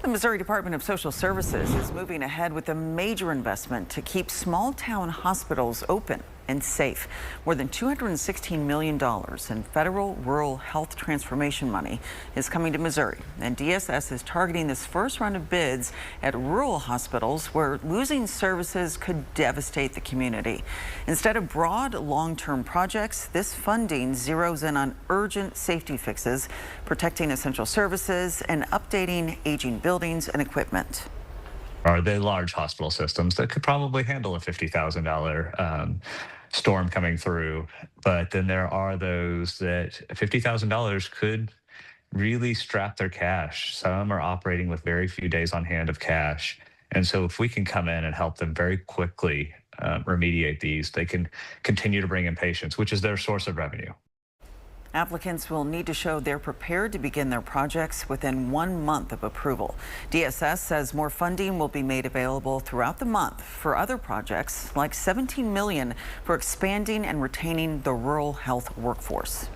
The Missouri Department of Social Services is moving ahead with a major investment to keep small town hospitals open and safe. More than $216 million in federal rural health transformation money is coming to Missouri, and DSS is targeting this first round of bids at rural hospitals where losing services could devastate the community. Instead of broad long-term projects, this funding zeroes in on urgent safety fixes, protecting essential services and updating aging buildings and equipment. Are they large hospital systems that could probably handle a $50,000 storm coming through? But then there are those that $50,000 could really strap their cash. Some are operating with very few days on hand of cash. And so if we can come in and help them very quickly remediate these, they can continue to bring in patients, which is their source of revenue. Applicants will need to show they're prepared to begin their projects within 1 month of approval. DSS says more funding will be made available throughout the month for other projects, like $17 million for expanding and retaining the rural health workforce.